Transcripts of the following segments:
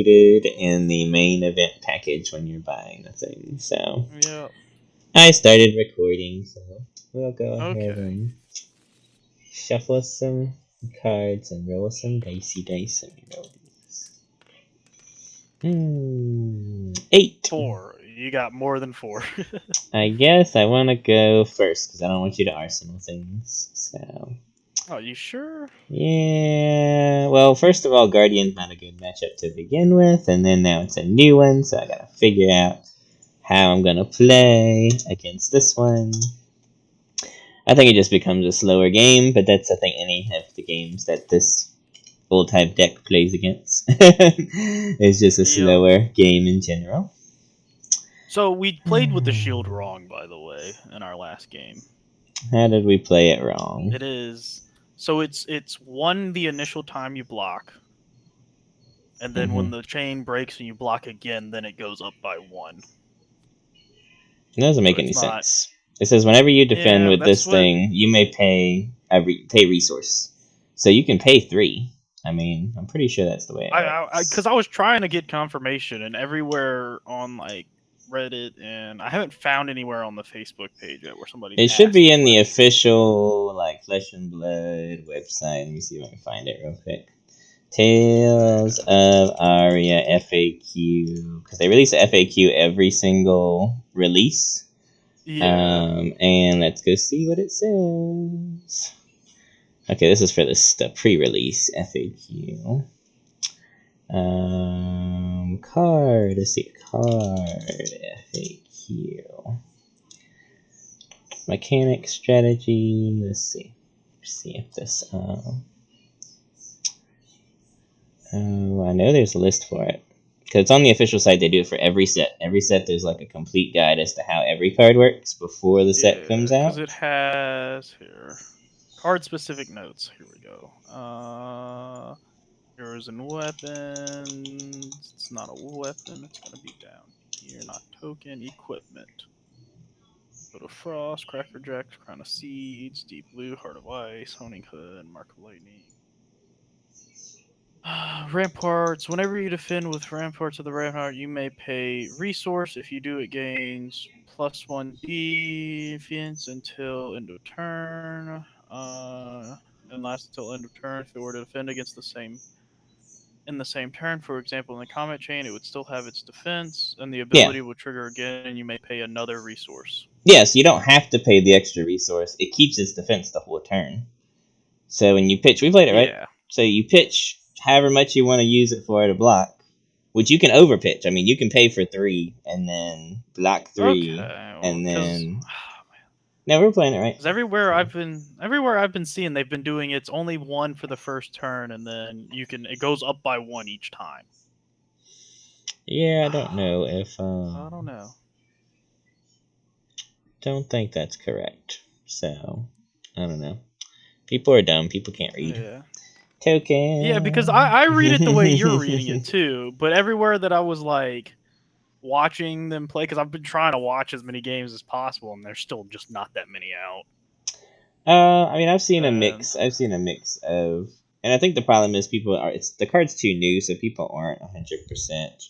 included in the main event package when you're buying the thing. So Yeah. I started recording, so we'll go ahead Okay. and shuffle some cards and roll some dice and roll these. 8. 4. You got more than 4. I guess I want to go first because I don't want you to arsenal things. So Oh, you sure? yeah. Well, first of all, Guardian's not a good matchup to begin with, and then now it's a new one, so I gotta figure out how I'm gonna play against this one. I think it just becomes a slower game, but that's I think any of the games that this old type deck plays against. It's just a Yeah. slower game in general. So we played with the shield wrong, by the way, in our last game. How did we play it wrong? It is so it's 1 the initial time you block, and then when the chain breaks and you block again, then it goes up by 1. It doesn't make So any it's not. sense. It says whenever you defend Yeah, with that's this what. thing, you may pay pay resource. So you can pay 3. I mean, I'm pretty sure that's the way it works. Because I was trying to get confirmation, and everywhere on like Reddit, and I haven't found anywhere on the Facebook page yet where somebody's It should asked be the in the question. official like Flesh and Blood website. Let me see if I can find it real quick. Tales of Aria FAQ, because they release a FAQ every single release. Yeah. And let's go see what it says. Okay, this is for the pre-release FAQ. Card. Let's see, card FAQ. Mechanic strategy. Let's see. See if this. Oh, I know there's a list for it. Because it's on the official site, they do it for every set. Every set, there's like a complete guide as to how every card works before the set comes Because out. it has here card specific notes. Here we go. Heroes and weapons. It's not a weapon. It's gonna be down here. Not token. Equipment. Go to Frost, Cracker Jacks, Crown of Seeds, Deep Blue, Heart of Ice, Honing Hood, Mark of Lightning. Ramparts. Whenever you defend with Ramparts of the Rampart, you may pay resource. If you do, it gains +1 defense until end of turn. And lasts until end of turn. If it were to defend against the same turn, for example, in the combat chain, it would still have its defense, and the ability would trigger again, and you may pay another resource. Yes, you don't have to pay the extra resource. It keeps its defense the whole turn. So when you pitch, we played it, right? Yeah. So you pitch however much you want to use it for to block, which you can overpitch. I mean, you can pay for 3 and then block 3, and then. No, we're playing it right. Because everywhere I've been seeing, they've been doing it's only 1 for the first turn, and then it goes up by 1 each time. Yeah, I don't know if. I don't know. Don't think that's correct. So, I don't know. People are dumb. People can't read. Yeah. Token. Yeah, because I read it the way you're reading it too, but everywhere that I was like watching them play, because I've been trying to watch as many games as possible, and there's still just not that many out. I mean, I've seen a mix. I've seen a mix of, and I think the problem is the card's too new, so people aren't 100%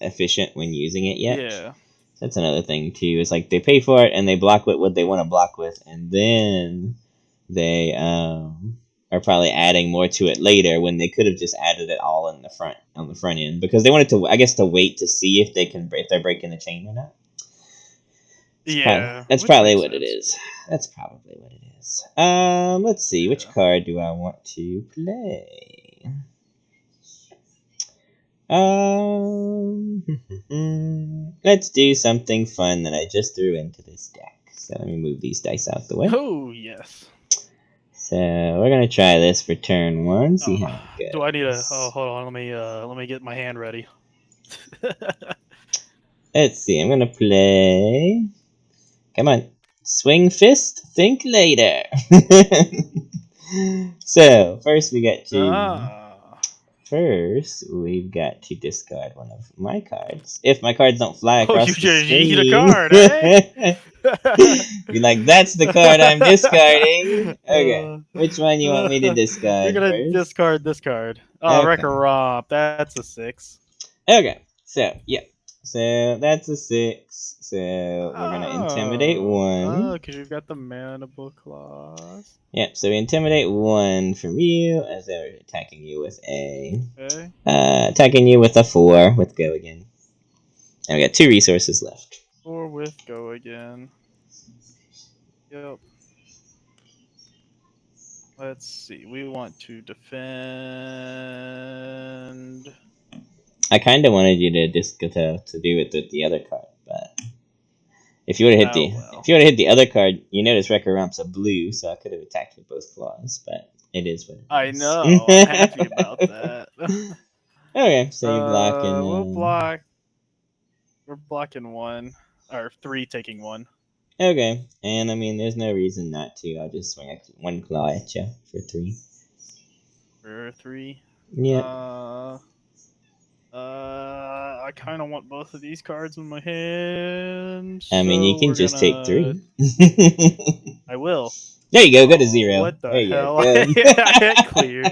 efficient when using it yet. Yeah. That's another thing too. It's like they pay for it and they block with what they want to block with, and then they are probably adding more to it later when they could have just added it all on the front end, because they wanted to, I guess, to wait to see if they're breaking the chain or not. That's probably what it is. That's probably what it is. Let's see. Which card do I want to play? Let's do something fun that I just threw into this deck. So let me move these dice out the way. Oh, yes. So we're gonna try this for turn 1. See how it goes. Do I need a? Oh, hold on. Let me get my hand ready. Let's see. I'm gonna play. Come on, swing fist. Think later. So first we got to. First, we've got to discard one of my cards. If my cards don't fly across the screen. You need a card, eh? You're like, that's the card I'm discarding. Okay, which one you want me to discard? You're gonna discard this card. Oh, okay. Wrecker Romp. That's a 6. Okay, so yeah, so that's a 6. So we're gonna intimidate one. because you've got the mandible claws. Yep. So we intimidate one from you as they're attacking you with a Okay. attacking you with a 4 with go again. And we got 2 resources left. Or with go again. Yep. Let's see. We want to defend. I kind of wanted you to just to do it with the other card, but if you would have hit Well. hit the other card, you notice Wrecker Romp's a blue, so I could have attacked with both claws, but it is what it is. I know. I'm happy about that. Okay, so you block and We'll block. We're blocking 1 or 3, taking 1. Okay, and I mean, there's no reason not to. I'll just swing 1 claw at you for 3. For 3. Yeah. I kind of want both of these cards in my hand. I mean, you So can we're just gonna... take 3. I will. There you go. Go to 0. What the there you hell? Go. I hit clear.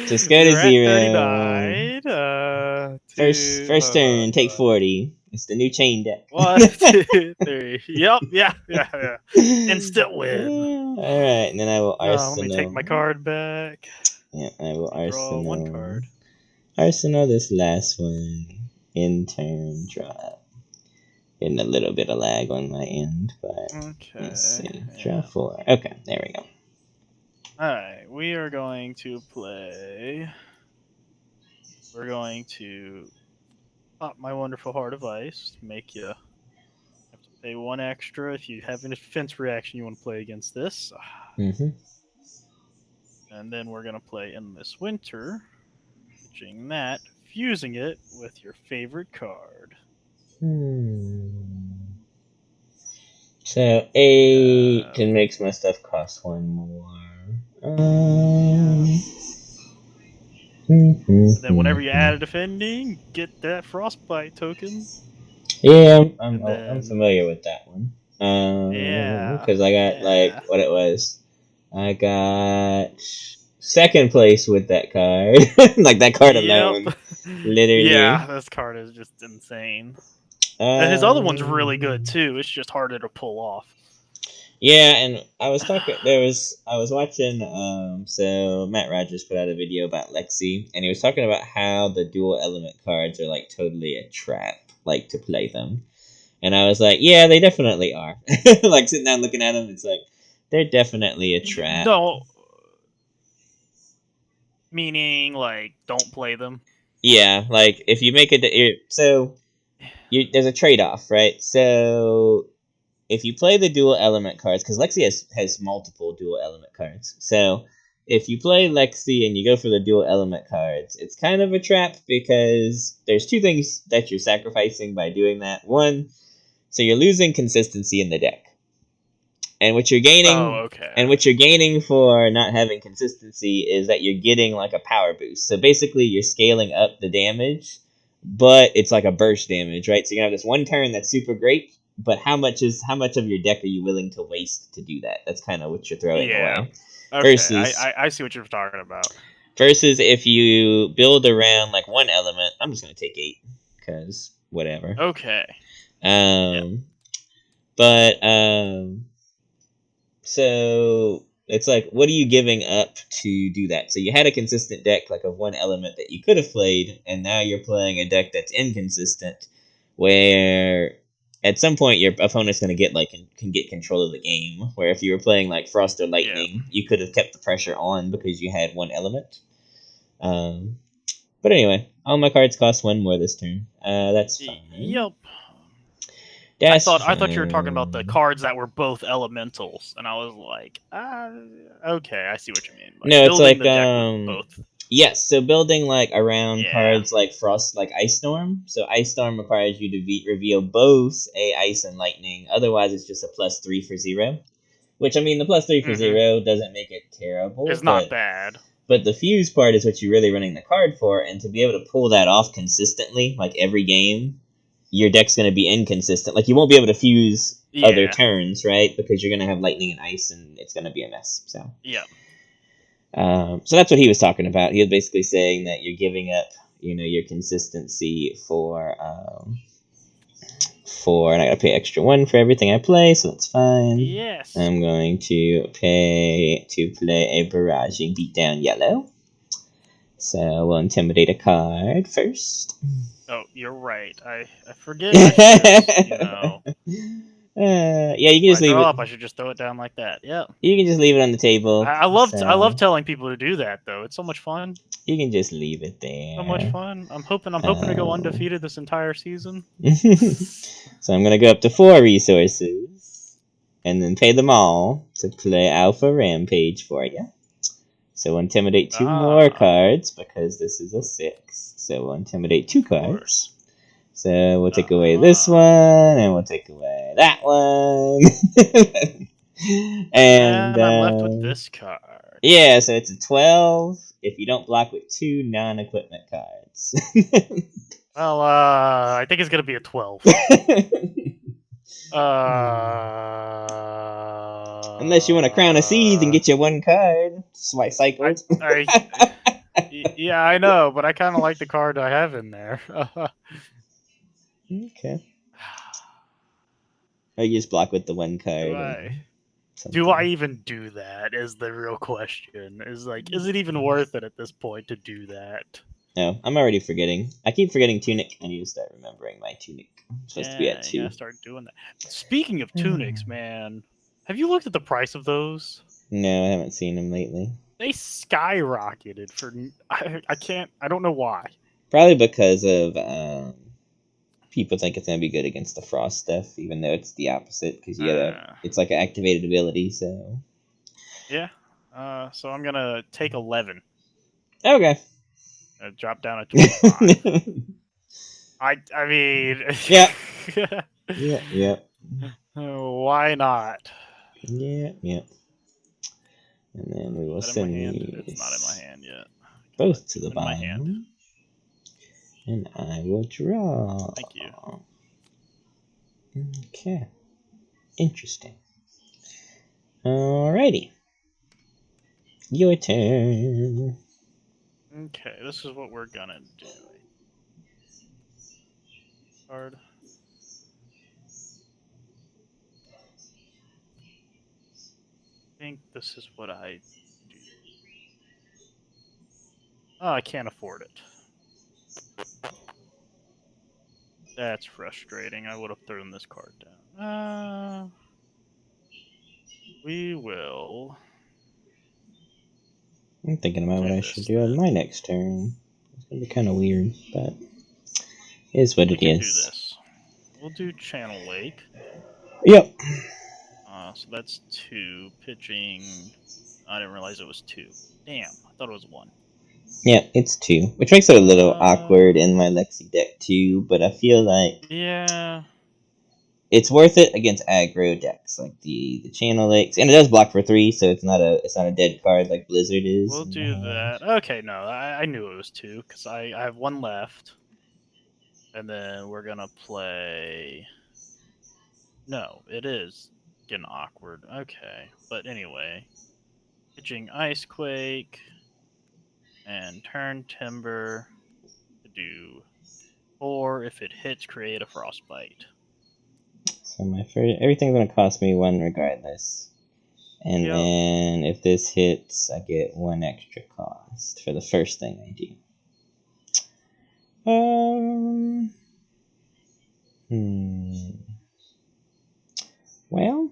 Just go to You're at 0. 39. First turn, take 40. It's the new chain deck. 1, 2, 3. Yep. Yeah. Instant win. All right, and then I will arsenal. Let me take my card back. Yeah, I will arsenal. Draw 1 card. Arsenal this last one. In turn, draw. Getting a little bit of lag on my end, but Okay. let's see. Draw 4. Okay, there we go. Alright, we are going to play. We're going to pop my wonderful Heart of Ice. Make you have to pay 1 extra if you have a defense reaction you want to play against this. Mm-hmm. And then we're going to play Endless Winter. Pitching that, fusing it with your favorite card. So 8 and makes my stuff cost 1 more. And then whenever you add a defending, get that Frostbite token. Yeah, I'm familiar with that one. Yeah. Because I got like what it was. I got 2nd place with that card. Like that card alone. Literally. Yeah, this card is just insane. And his other one's really good too. It's just harder to pull off. Yeah, and I was talking. I was watching. So Matt Rogers put out a video about Lexi, and he was talking about how the dual element cards are like totally a trap, like to play them. And I was like, yeah, they definitely are. Like sitting down looking at them, it's like they're definitely a trap. No, meaning like don't play them. Yeah, like if you make there's a trade off, right? So if you play the dual element cards, because Lexi has multiple dual element cards, so if you play Lexi and you go for the dual element cards, it's kind of a trap because there's 2 things that you're sacrificing by doing that. 1, so you're losing consistency in the deck, and what you're gaining, and what you're gaining for not having consistency is that you're getting like a power boost. So basically, you're scaling up the damage, but it's like a burst damage, right? So you have this 1 turn that's super great. But how much of your deck are you willing to waste to do that? That's kind of what you're throwing away. Okay, versus, I see what you're talking about. Versus if you build around like 1 element, I'm just gonna take 8 because whatever. Okay. But so it's like, what are you giving up to do that? So you had a consistent deck like of 1 element that you could have played, and now you're playing a deck that's inconsistent, where at some point your opponent's going to get can get control of the game, where if you were playing like Frost or Lightning, you could have kept the pressure on because you had 1 element. But anyway, all my cards cost 1 more this turn. That's fine. Yep. I thought you were talking about the cards that were both elementals, and I was like, okay, I see what you mean. Like, no, it's like both. Yes, so building like around cards like Frost, like Ice Storm. So Ice Storm requires you to reveal both a Ice and Lightning. Otherwise, it's just a +3 for 0. Which, I mean, the +3 for 0 doesn't make it terrible. It's not bad. But the fuse part is what you're really running the card for, and to be able to pull that off consistently, like every game, your deck's going to be inconsistent. Like, you won't be able to fuse other turns, right? Because you're going to have Lightning and Ice, and it's going to be a mess. So yeah. So that's what he was talking about. He was basically saying that you're giving up your consistency and I gotta pay extra 1 for everything I play, so that's fine. Yes. I'm going to pay to play a barraging beatdown yellow. So we'll intimidate a card first. Oh, you're right. I forget. I should just, yeah, you can when just I leave draw it. up, I should just throw it down like that. Yeah. You can just leave it on the table. I love telling people to do that though. It's so much fun. You can just leave it there. So much fun. I'm hoping to go undefeated this entire season. So I'm gonna go up to 4 resources, and then pay them all to play Alpha Rampage for you. So we'll intimidate 2 more cards because this is a 6. So we'll intimidate 2 cards. So we'll take away this one, and we'll take away that one. and I'm left with this card. Yeah, so it's a 12 if you don't block with 2 non-equipment cards. Well, I think it's gonna be a 12. Unless you want to Crown of Seas and get you 1 card. Swipe cycled. Yeah, I know, but I kind of like the card I have in there. Okay. Or you just block with the 1 card. Do I even do that? Is the real question. Is it even worth it at this point to do that? No, I'm already forgetting. I keep forgetting Tunic. I need to start remembering my Tunic. I'm supposed to be at 2. Yeah, start doing that. Speaking of tunics, man, have you looked at the price of those? No, I haven't seen them lately. They skyrocketed for. I don't know why. Probably because of people think it's gonna be good against the frost stuff, even though it's the opposite. Because it's like an activated ability. So. Yeah. So I'm gonna take 11. Okay. Drop down at 25. I mean. Yeah. Yeah. Why not? Yeah. And then we will send these. It's not in my hand yet. Both to the bottom. And I will draw. Thank you. Okay. Interesting. Alrighty. Your turn. Okay, this is what we're gonna do. Card. I think this is what I do. Oh, I can't afford it. That's frustrating. I would have thrown this card down. We will. I'm thinking about what I should do on my next turn. It's gonna be kind of weird, but it is what it is. Do this. We'll do Channel Lake. Yep. So that's 2. Pitching. I didn't realize it was 2. Damn, I thought it was 1. Yeah, it's 2, which makes it a little awkward in my Lexi deck too. But I feel like it's worth it against aggro decks like the Channel Lakes, and it does block for 3, so it's not a dead card like Blizzard is. We'll do that. Okay, no, I knew it was 2 because I have 1 left, and then we're gonna play. No, it is getting awkward. Okay, but anyway, pitching Icequake and turn Timber to do 4. If it hits, create a Frostbite. So everything's gonna cost me 1 regardless, and then if this hits, I get 1 extra cost for the first thing I do. Well.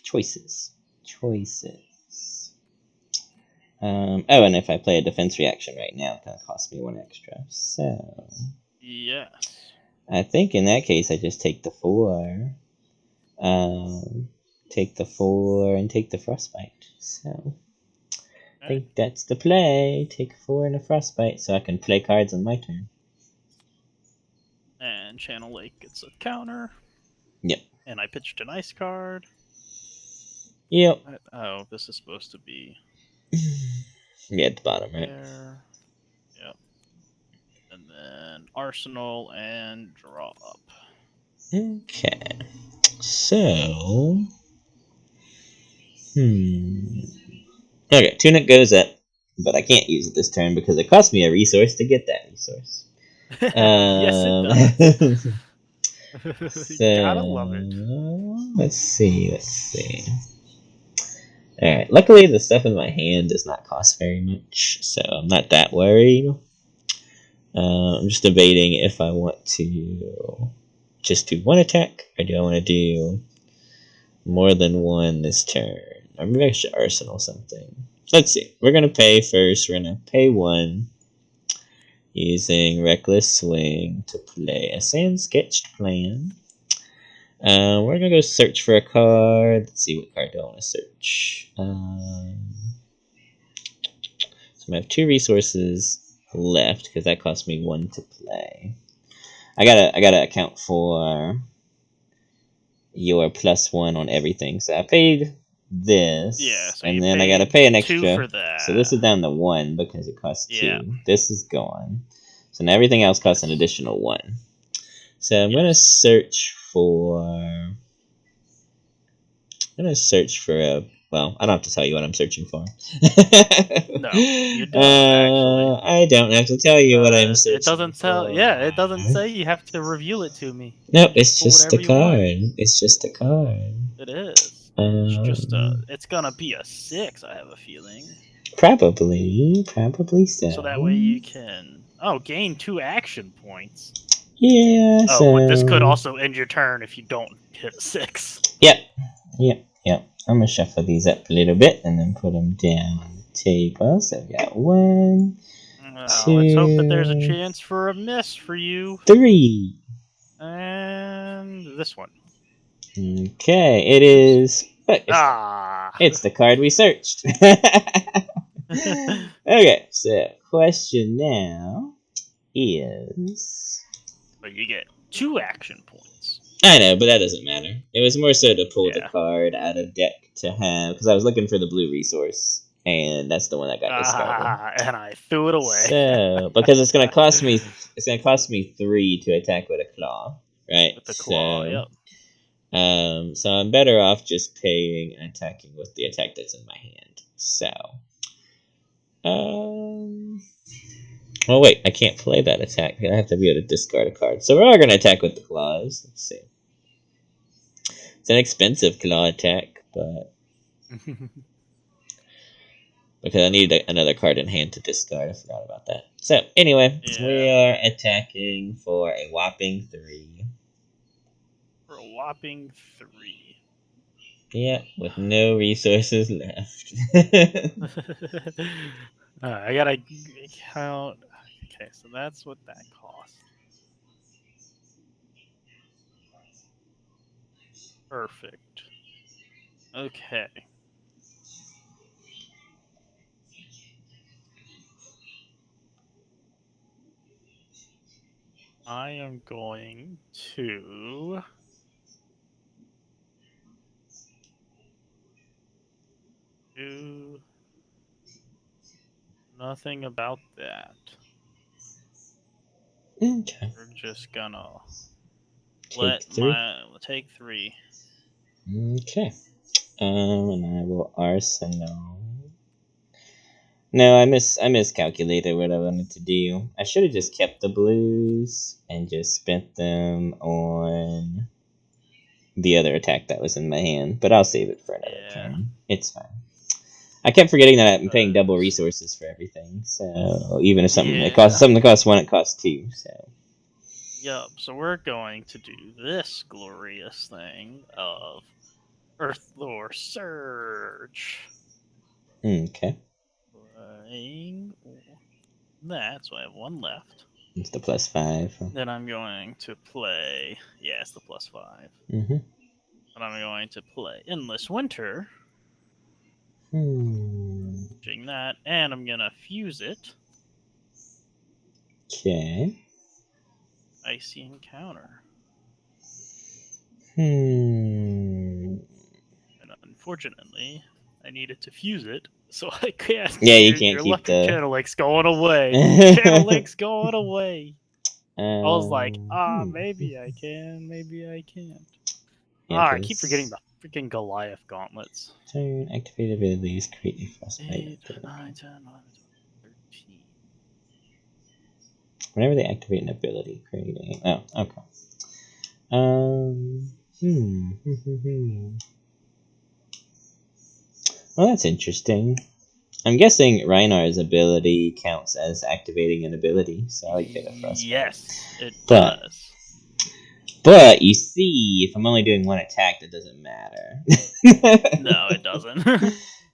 Choices. Oh, and if I play a defense reaction right now, it's gonna cost me 1 extra. So. Yes. I think in that case, I just take the 4. Take the 4 and take the Frostbite. So. I think that's the play. Take 4 and a Frostbite so I can play cards on my turn. And Channel Lake gets a counter. Yep. And I pitched an ice card. Yep. Oh, this is supposed to be... Yeah, at the bottom, right? There. Yep. And then Arsenal and draw up. Okay. So... Okay, Tunic goes up. but I can't use it this turn because it cost me a resource to get that resource. Yes, it does. So, Gotta love it. let's see. Alright, luckily the stuff in my hand does not cost very much, so I'm not that worried. I'm just debating if I want to just do one attack, or do I want to do more than one this turn? Or maybe I should arsenal something. Let's see. We're going to pay first. We're going to pay one using Reckless Swing to play a Sand Sketched Plan. We're going to go search for a card. Let's see, what card do I want to search? So I have 2 resources left because that cost me 1 to play. I gotta account for your +1 on everything. So I paid this, Yeah, so and you then I gotta paid pay an 2 extra. for that. So this is down to 1 because it costs 2. Yeah. This is gone. So now everything else costs an additional 1. So I'm gonna search for. I'm gonna search for a. Well, I don't have to tell you what I'm searching for. No, you don't, actually. I don't have to tell you what I'm searching It doesn't for. it doesn't say you have to reveal it to me. No, You it's pull just a whatever you want. card. It's just a card. It is. It's just it's gonna be a 6, I have a feeling. Probably so. So that way you can gain 2 action points. Yeah. Oh, but this could also end your turn if you don't hit a 6. Yep. I'm gonna shuffle these up a little bit and then put them down on the table. So we got 1, 2. Let's hope that there's a chance for a miss for you. 3. And this one. Okay, it is. Look, it's the card we searched. Okay, so question now is. But you get 2 action points. I know, but that doesn't matter. It was more so to pull the card out of deck to have, because I was looking for the blue resource, and that's the one that got discarded. And I threw it away. So, because it's gonna cost me 3 to attack with a claw, right? With the claw, yep. So I'm better off just paying and attacking with the attack that's in my hand. So, oh wait, I can't play that attack. I have to be able to discard a card. So we're all gonna attack with the claws. Let's see. It's an expensive claw attack, but because I need another card in hand to discard. I forgot about that. So anyway, we are attacking for a whopping 3. For a whopping 3. Yeah, with no resources left. I gotta count. Okay, so that's what that costs. Perfect. Okay. I am going to do nothing about that. Okay. We're just gonna take 3. Okay. And I will arsenal. No, I miscalculated what I wanted to do. I should have just kept the blues and just spent them on the other attack that was in my hand. But I'll save it for another turn. It's fine. I kept forgetting that I'm paying double resources for everything. So even if something costs 1, it costs 2. So. Yup. So we're going to do this glorious thing of Earthlore Surge. Okay. Playing that, so I have 1 left. It's the +5. Then I'm going to play. Yeah, it's the +5. Mm-hmm. And I'm going to play Endless Winter. Doing that, and I'm gonna fuse it. Okay. Icy Encounter. And unfortunately, I needed to fuse it, so I can't. Yeah, you can't keep lucky the Channel Lake's going away. Channel Lake's going away. I was like, maybe I can, maybe I can't. Yeah, I keep forgetting the freaking Goliath gauntlets. Turn activated abilities, create a frostbite. 8, 9, 10, 11, Whenever they activate an ability, creating. Oh, okay. Well, that's interesting. I'm guessing Rhinar's ability counts as activating an ability, so I like Bit of Frostbite. Yes, it But- does. But you see, if I'm only doing one attack, that doesn't matter. No, it doesn't.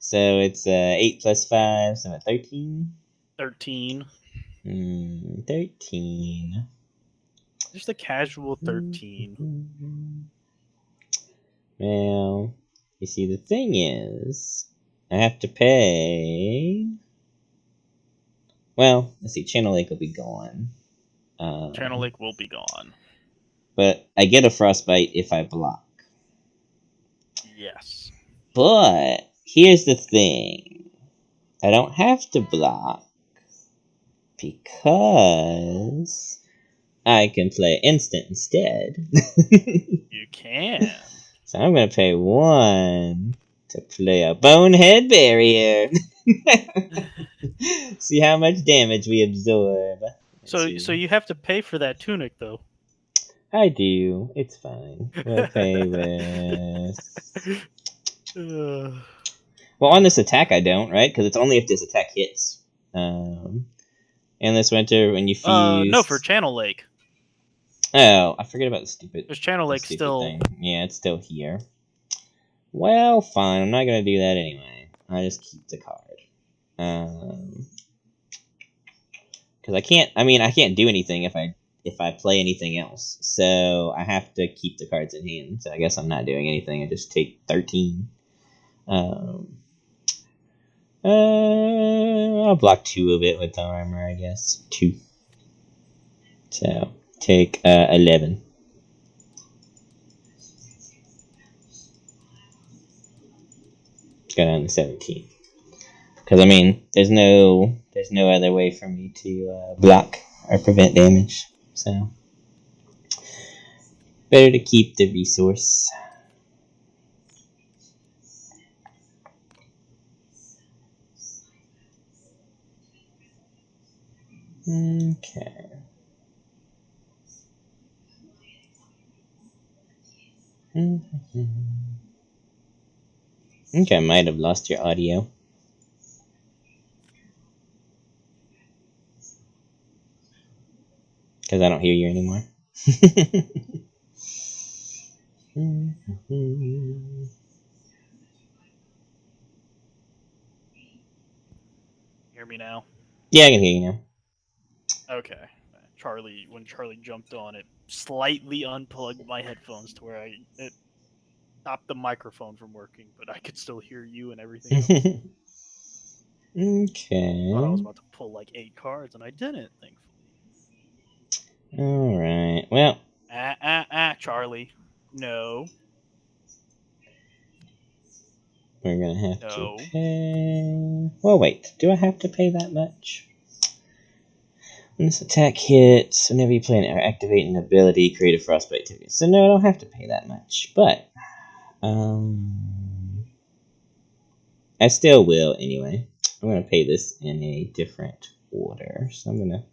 So it's 8 plus 5, so at 13? 13. 13. Just a casual 13. Well, you see, the thing is, I have to pay. Well, let's see, Channel Lake will be gone. Channel Lake will be gone. But I get a Frostbite if I block. Yes. But here's the thing. I don't have to block because I can play instant instead. You can. So I'm going to pay 1 to play a Bonehead Barrier. See how much damage we absorb. So you have to pay for that tunic, though. I do. It's fine. We'll pay with... Well, on this attack I don't, right? Because it's only if this attack hits. And this winter, when you fuse... No, for Channel Lake. Oh, I forget about the stupid... There's Channel Lake still... thing. Yeah, it's still here. Well, fine. I'm not going to do that anyway. I just keep the card. Because I can't do anything if I play anything else. So I have to keep the cards in hand. So I guess I'm not doing anything. I just take 13. I'll block 2 of it with the armor, I guess. 2. So take 11. Go down to 17. Because I mean, there's no other way for me to block or prevent damage. So better to keep the resource. Okay. Okay, I might have lost your audio. Because I don't hear you anymore. Hear me now? Yeah, I can hear you now. Okay. When Charlie jumped on, it slightly unplugged my headphones to where it stopped the microphone from working, but I could still hear you and everything else. Okay. I thought I was about to pull like 8 cards, and I didn't, thankfully. Alright, well. Charlie. No. We're gonna have to pay... Well, wait. Do I have to pay that much? When this attack hits, whenever you play or activate an ability, create a frostbite token. So no, I don't have to pay that much. But, I still will anyway. I'm gonna pay this in a different order. So I'm gonna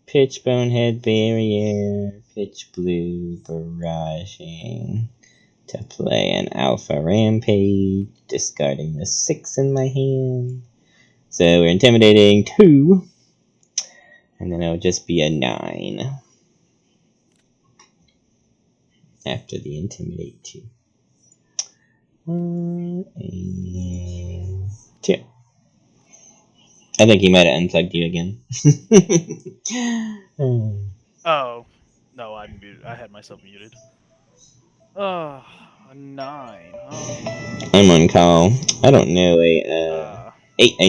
pitch Bonehead Barrier, pitch Blue Barraging to play an Alpha Rampage, discarding the 6 in my hand. So we're intimidating 2, and then it'll just be a 9 after the intimidate 2. 1 and 2. I think he might have unplugged you again. Oh. No, I had myself muted. A 9. I'm on call. I don't know a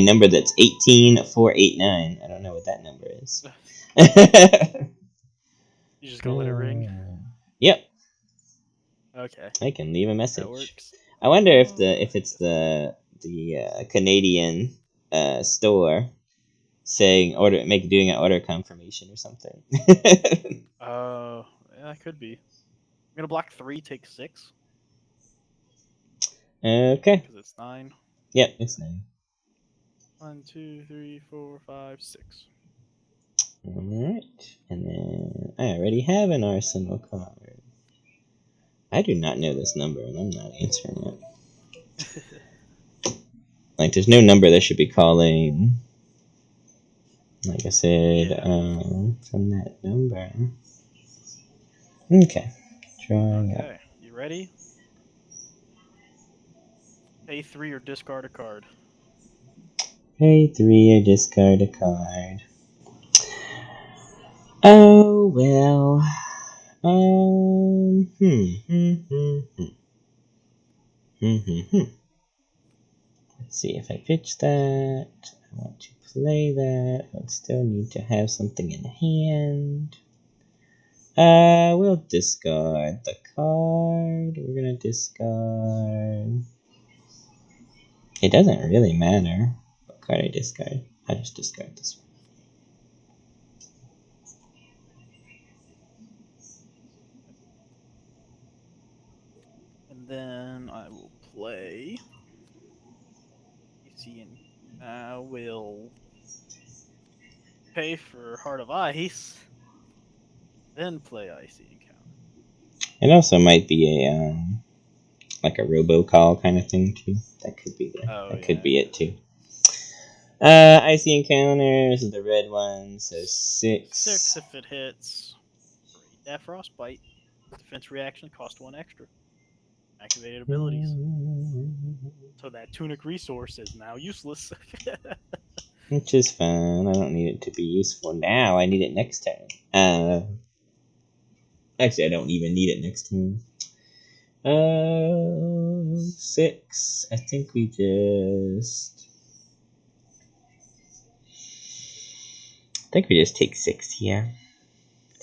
number that's 18489. I don't know what that number is. You just gonna let it ring? Yep. Okay. I can leave a message. That works. I wonder if it's the Canadian store saying doing an order confirmation or something. Yeah, that could be. I'm gonna block 3, take 6. Okay. Because it's 9. Yep, it's 9. 1, 2, 3, 4, 5, 6. Alright. I already have an arsenal card. I do not know this number, and I'm not answering it. Like, there's no number that should be calling. Like I said, from that number. Okay. Drawing up. Okay, you ready? Pay 3 or discard a card. Pay 3 or discard a card. Oh, well. Um, hmm, hmm, hmm, hmm. Hmm, hmm, hmm. Let's see if I pitch that. I want to play that. I would still need to have something in hand. We'll discard the card. We're gonna discard. It doesn't really matter what card I discard. I just discard this one. And then I will play. I will pay for Heart of Ice, then play Icy Encounter. It also might be a like a robocall kind of thing too. That could be it too. Icy Encounters, the red one, so 6. 6 if it hits. Great. That Frostbite. Defense reaction cost 1 extra. Activated abilities. So that Tunic resource is now useless. Which is fine. I don't need it to be useful now. I need it next turn. Actually, I don't even need it next turn. 6. I think we just take 6 here.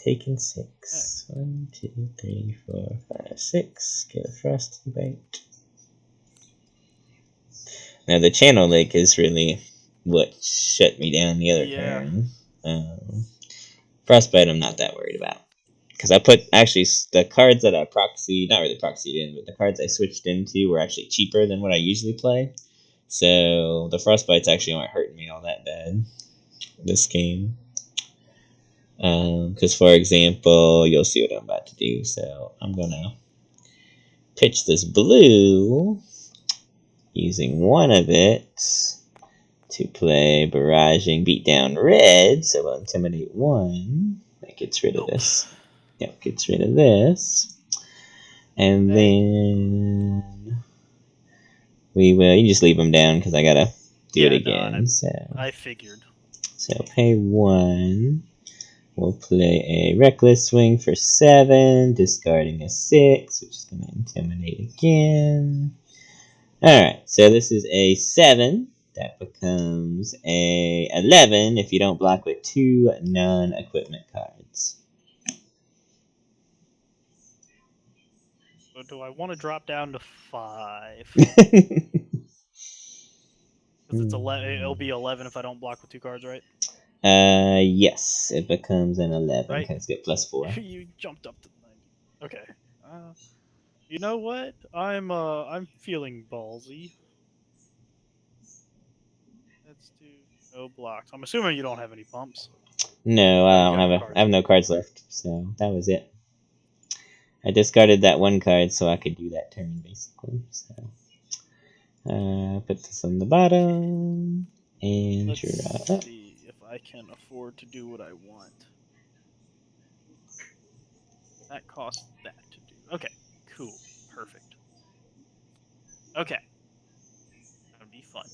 Taking 6. Okay. 1, 2, 3, 4, 5, 6. Get a Frosty Bite. Now, the Channel Lake is really what shut me down the other turn. Frostbite, I'm not that worried about. Because I put, actually, the cards that I proxied, not really proxied in, but the cards I switched into were actually cheaper than what I usually play. So, the Frostbites actually aren't hurting me all that bad this game. Because, for example, you'll see what I'm about to do. So, I'm going to pitch this blue, using one of it to play barraging beatdown red, so we'll intimidate 1. That gets rid of this. Yep, gets rid of this. And then we will. You just leave them down because I gotta do it again. I figured. So pay 1. We'll play a reckless swing for 7, discarding a 6, which is gonna intimidate again. Alright, so this is a 7. That becomes a 11 if you don't block with 2 non-equipment cards. So do I want to drop down to 5? Because it'll be 11 if I don't block with 2 cards, right? Yes, it becomes an 11 right? because get +4. You jumped up to 90. Okay. You know what? I'm feeling ballsy. Let's do no blocks. I'm assuming you don't have any pumps. No, Oh, I you don't got have no a. cards. I have no cards left, so that was it. I discarded that 1 card so I could do that turn basically. So, put this on the bottom and Let's draw up. see if I can afford to do what I want. That costs that to do. Okay, cool, perfect. Okay, that would be fun.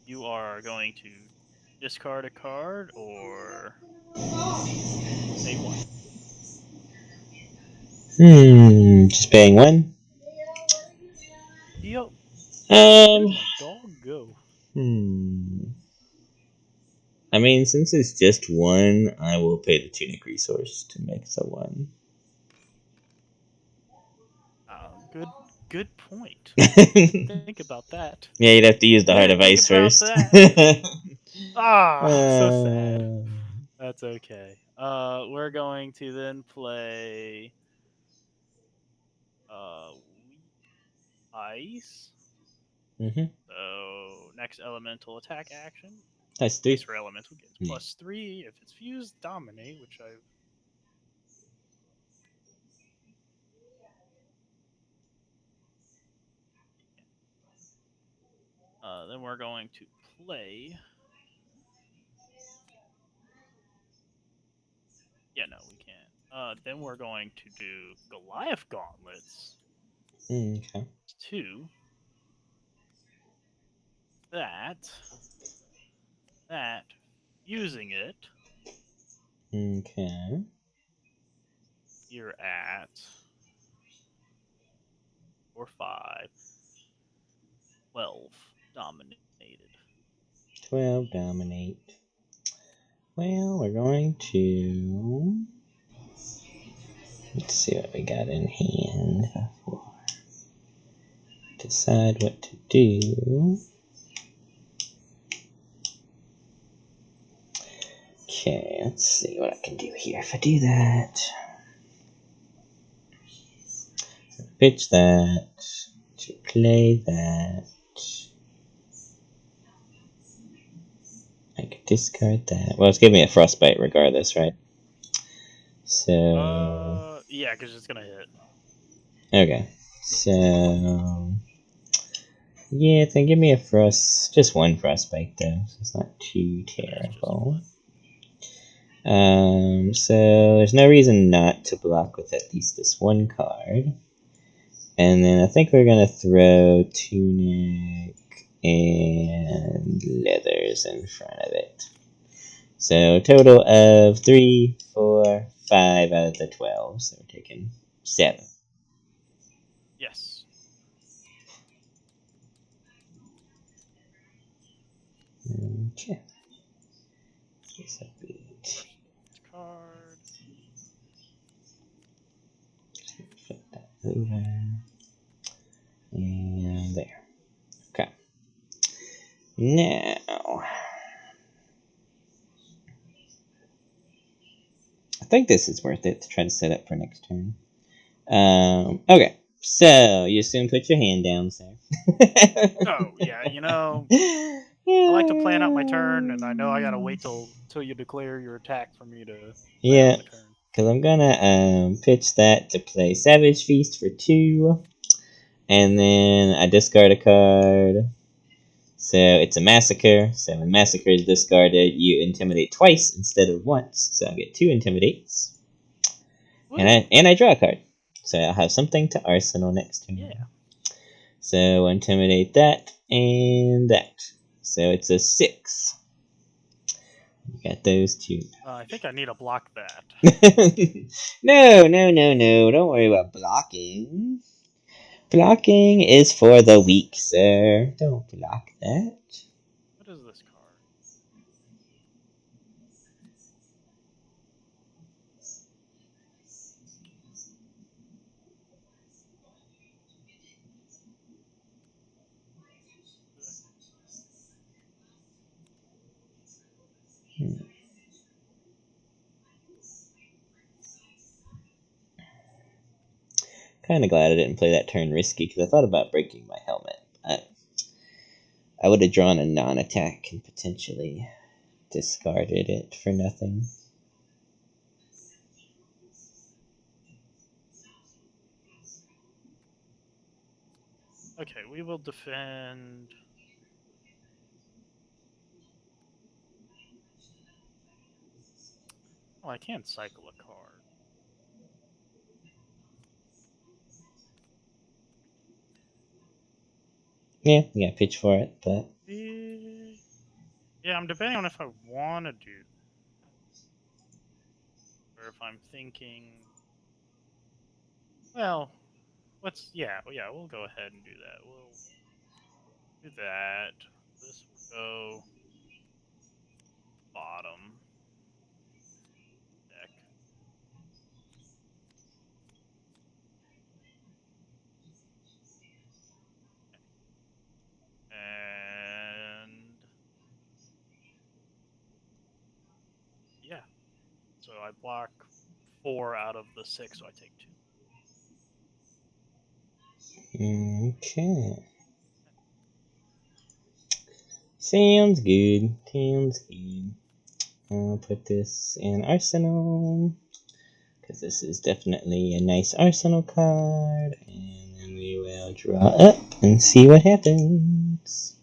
You are going to discard a card or pay 1. Just paying 1. Yep. Where'd my dog go? I mean, since it's just 1, I will pay the tunic resource to make the 1. Good point. Think about that. Yeah, you'd have to use the Heart of Think Ice about first. So sad. That's okay. We're going to then play Ice. Mm-hmm. So next elemental attack action. That's 3. Ice or elemental gets Yeah. +3 if it's fused. Dominate, which I've. Then we're going to play. Yeah, no, we can't. Then we're going to do Goliath Gauntlets. Okay. 2. That. Using it, Okay. you're at 4, 5, 12 dominated. 12 dominate. Well, we're going to... Let's see what we got in hand before decide what to do. Okay, let's see what I can do here if I do that. Pitch that. To play that. I could discard that. Well, it's giving me a frostbite regardless, right? So... Yeah, because it's gonna hit. Okay. So... Yeah, it's gonna give me a frost... Just one frostbite, though, so it's not too terrible. So there's no reason not to block with at least this one card. And then I think we're gonna throw Tunic and Leathers in front of it. So total of 3, 4, 5 out of the 12. So we're taking 7. Yes. Okay. Guess that'd be Card. flip that over. And there. Okay. Now, I think this is worth it to try to set up for next turn. Okay. So, you assume put your hand down, sir. Oh, yeah, I like to plan out my turn, and I know I gotta wait till you declare your attack for me to plan out Yeah, my turn. because I'm gonna pitch that to play Savage Feast for 2, and then I discard a card. So it's a Massacre. So when Massacre is discarded, you intimidate twice instead of once. So I get 2 intimidates, and I draw a card. So I'll have something to arsenal next turn. Yeah. So intimidate that and that. So it's a 6. You got those 2. I think I need to block that. No. Don't worry about blocking. Blocking is for the weak, sir. Don't block that. What is this card? Kind of glad I didn't play that turn risky because I thought about breaking my helmet. I would have drawn a non-attack and potentially discarded it for nothing. Okay, we will defend. Oh, I can't cycle a card. Yeah, you got pitch for it, but Yeah, I'm debating on if I want to do, or if I'm thinking. Well, we'll go ahead and do that. We'll do that. This will go bottom deck. And yeah, so I block 4 out of the 6, so I take 2. okay. Sounds good. Sounds good. I'll put this in Arsenal, because this is definitely a nice Arsenal card. And then we will draw up and see what happens.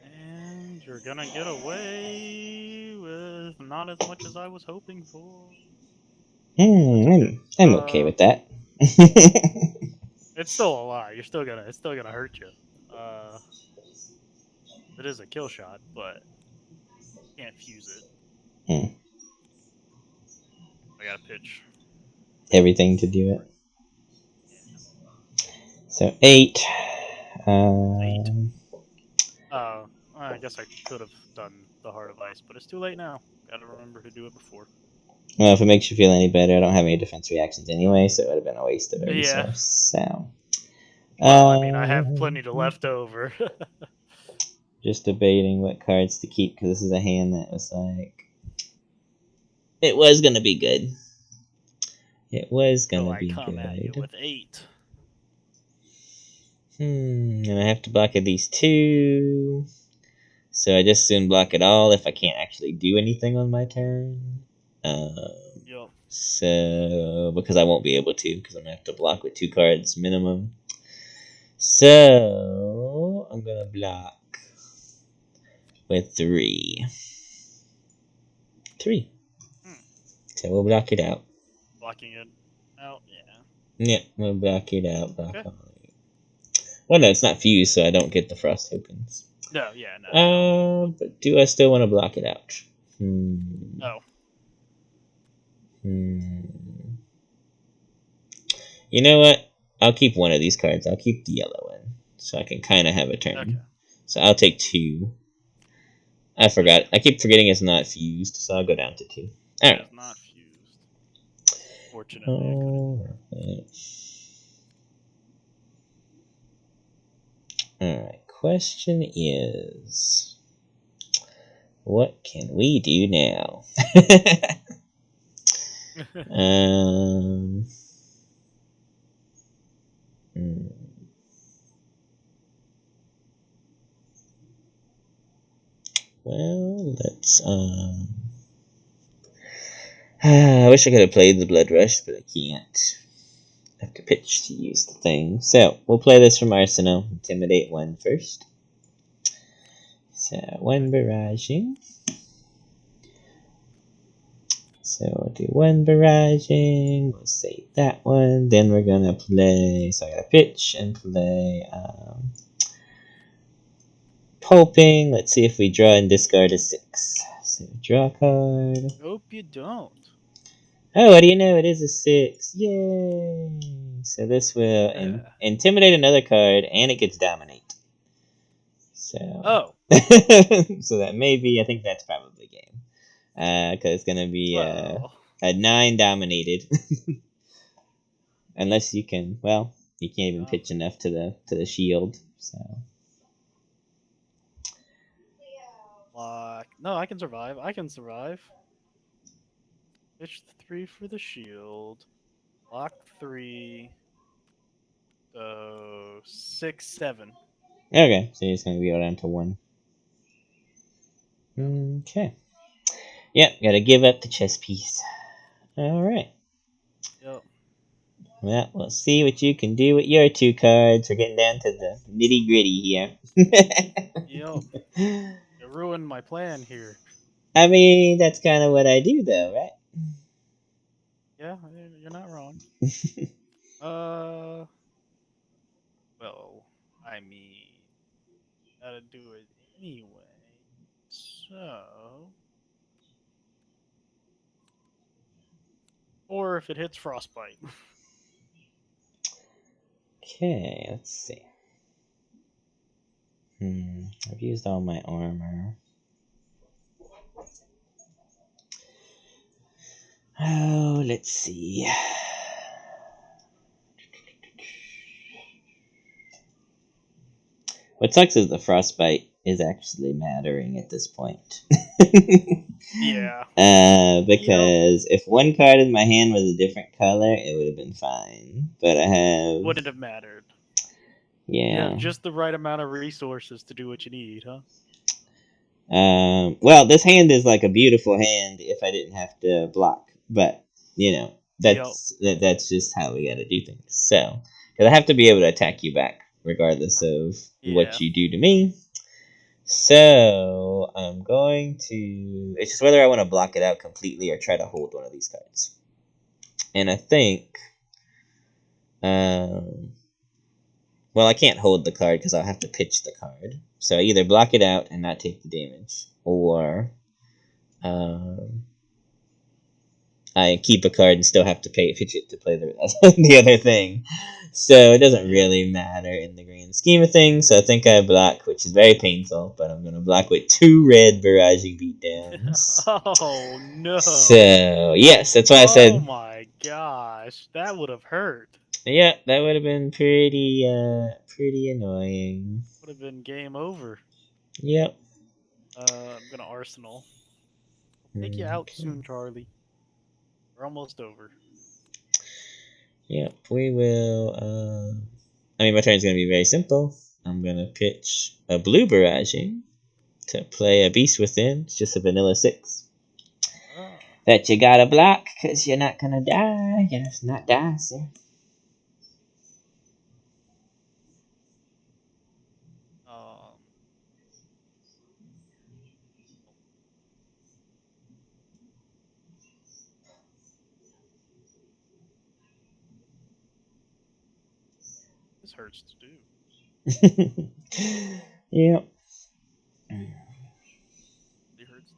And you're gonna get away with not as much as I was hoping for. Okay. I'm okay with that. It's still a lot. It's still gonna hurt you. It is a kill shot, but you can't fuse it. I gotta pitch. Everything to do it. Yeah. So 8. 8. I guess I could have done the Heart of Ice, but it's too late now. Gotta remember to do it before. Well, if it makes you feel any better, I don't have any defense reactions anyway, so it would have been a waste of a Yeah. resource. So. Well, I mean, I have plenty to left over. Just debating what cards to keep, because this is a hand that was like... It was going to be good. It was going to be I come good. at you with 8. And I have to block at least 2. So I just soon block it all if I can't actually do anything on my turn. Yep. So, because I won't be able to, because I'm going to have to block with 2 cards minimum. So, I'm going to block with 3. 3. So we'll block it out. Blocking it out, yeah. Yeah, we'll block it out. Okay. Well, no, it's not fused, so I don't get the frost tokens. No, yeah, no. But do I still want to block it out? No. You know what? I'll keep one of these cards. I'll keep the yellow one, so I can kind of have a turn. Okay. So I'll take 2. I forgot. I keep forgetting it's not fused, so I'll go down to 2. All right. It's not fused. Fortunately. Alright, question is, what can we do now? Well, let's, I wish I could have played the Blood Rush, but I can't. I have to pitch to use the thing. So, we'll play this from Arsenal. Intimidate 1 first. So, 1 barraging. So, we'll do 1 barraging. We'll save that one. Then we're going to play... So, I got to pitch and play... Pulping. Let's see if we draw and discard a 6. So, draw a card. Hope you don't. Oh, what do you know? It is a 6. Yay! So this will intimidate another card, and it gets dominate. So. Oh. So that may be. I think that's probably game. Because it's gonna be a 9 dominated. Unless you can. Well, you can't even pitch enough to the shield. So. No, I can survive. Pitch 3 for the shield. Block 3. So 6, 7. Okay, so you're just gonna go down to 1. Okay. Yep, gotta give up the chess piece. Alright. Yep. Well, we'll see what you can do with your 2 cards. We're getting down to the nitty gritty here. Yep. You ruined my plan here. I mean, that's kind of what I do, though, right? Yeah, you're not wrong. Well, I mean, gotta do it anyway. So, or if it hits frostbite. Okay, let's see. I've used all my armor. Oh, let's see. What sucks is the frostbite is actually mattering at this point. Yeah. Because if one card in my hand was a different color, it would have been fine. But I have... Wouldn't have mattered. Yeah. You have just the right amount of resources to do what you need, huh? Well, this hand is like a beautiful hand if I didn't have to block, but you know that's just how we gotta do things. So, because I have to be able to attack you back regardless of what Yeah. you do to me. So I'm going to. It's just whether I want to block it out completely or try to hold one of these cards. And I think, um, well, I can't hold the card because I'll have to pitch the card. So I either block it out and not take the damage, or um, I keep a card and still have to pitch it to play the other thing. So it doesn't Yeah. really matter in the grand scheme of things. So I think I block, which is very painful, but I'm going to block with 2 red barraging beatdowns. Oh no. So, yes, that's why I Oh said, my gosh, that would have hurt. yeah, that would have been pretty annoying. Would have been game over. Yep. I'm gonna Arsenal. Take you out Okay. soon, Charlie. We're almost over. Yep, we will. I mean, my turn's going to be very simple. I'm going to pitch a blue barraging to play a Beast Within. It's just a vanilla 6. Ah. That you gotta block, because you're not gonna die. You're just not die, sir. Um. This hurts to do. Yep. It hurts.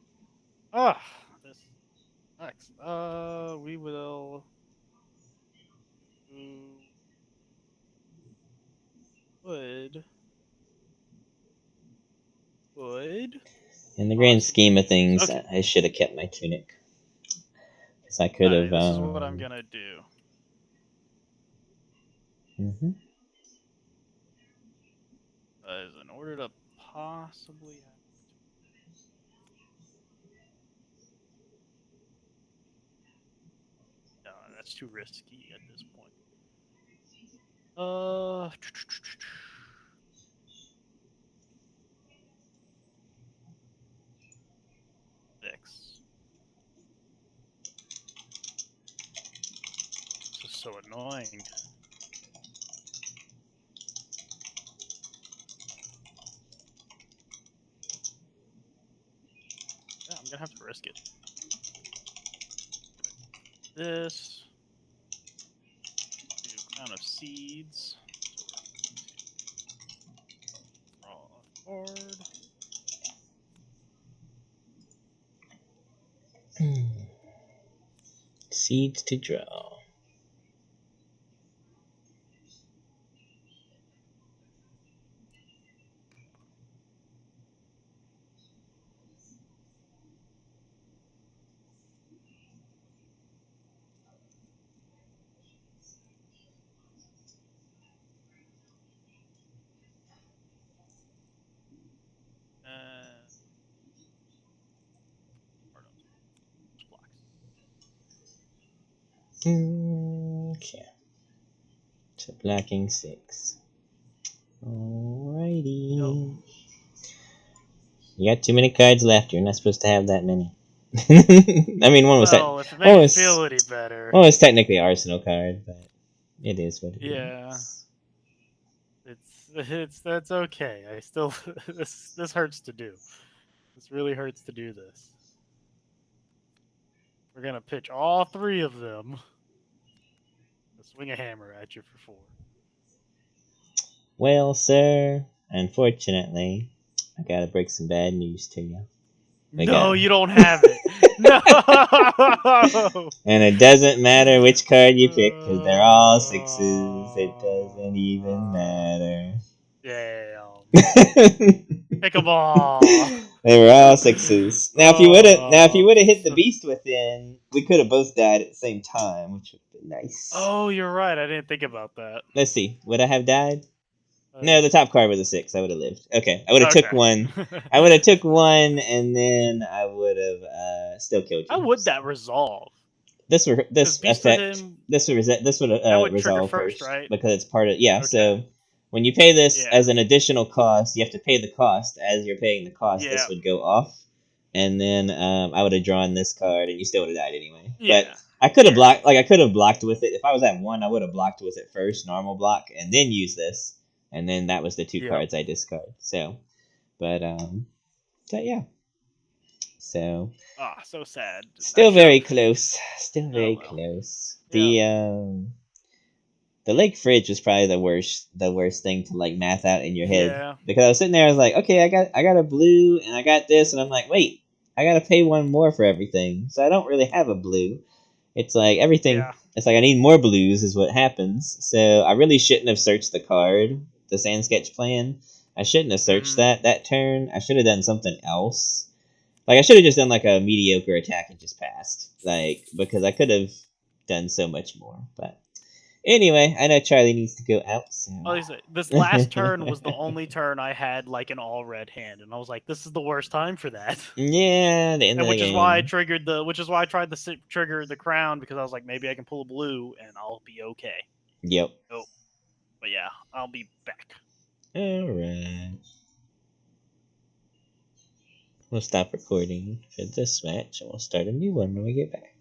Ah, this sucks. We will do wood. Wood. In the grand Possibly scheme of use. things, Okay. I should have kept my tunic. Because I could have, Alright, this is what I'm gonna do. Mm-hmm. Is in order to possibly have. No, that's too risky at this point. Six. This is so annoying. Yeah, I'm gonna have to risk it. This. Do Crown of Seeds. So we're going to draw a card. Seeds to draw. And blocks. Okay. So blocking 6. Alrighty. Yo. You got too many cards left. You're not supposed to have that many. I mean, Well, if it one makes you was feel any better. one was technically an Arsenal card, but it is what it Yeah. is. That's okay. I still this hurts to do. This really hurts to do this. We're gonna pitch all 3 of them. Swing a hammer at you for 4. Well, sir, unfortunately, I gotta break some bad news to you. No, you don't have it. No. And it doesn't matter which card you pick, because they're all 6s. It doesn't even matter. Damn. They Pick them all. were all 6s. Now if you would have hit the Beast Within, we could have both died at the same time, which would have been nice. Oh, you're right. I didn't think about that. Let's see. Would I have died? No, the top card was a 6. I would have lived. Okay, I would have took Okay. one. I would have took one, and then I would have still killed you. How would that resolve? This Beast effect Within, this would that would trigger resolve first, first right? because it's part of Okay. So when you pay this Yeah. as an additional cost, you have to pay the cost. As you're paying the cost, this Yeah. would go off, and then I would have drawn this card, and you still would have died anyway. But Yeah. I could have Yeah. blocked, like I could have blocked with it. If I was at 1, I would have blocked with it first, normal block, and then use this, and then that was the 2 Yep. cards I discard. So, but yeah. So Ah, so sad. I still should very have. close. Still Oh very well. close. Yeah. The lake fridge was probably the worst thing to like math out in your head, Yeah. because I was sitting there, I was like, okay, I got a blue and I got this, and I'm like, wait, I gotta pay 1 more for everything, so I don't really have a blue. It's like everything. Yeah. It's like I need more blues is what happens. So I really shouldn't have searched the card, the sand sketch plan. I shouldn't have searched Mhm. that turn. I should have done something else. Like I should have just done like a mediocre attack and just passed. Like because I could have done so much more. But anyway, I know Charlie needs to go out, so Like I said, this last turn was the only turn I had like an all red hand, and I was like, "This is the worst time for that." yeah, the end of And the which is why I game. triggered the, which is why I tried to trigger the crown, because I was like, maybe I can pull a blue and I'll be okay. Yep. Oh, but yeah, I'll be back. All right. We'll stop recording for this match and we'll start a new one when we get back.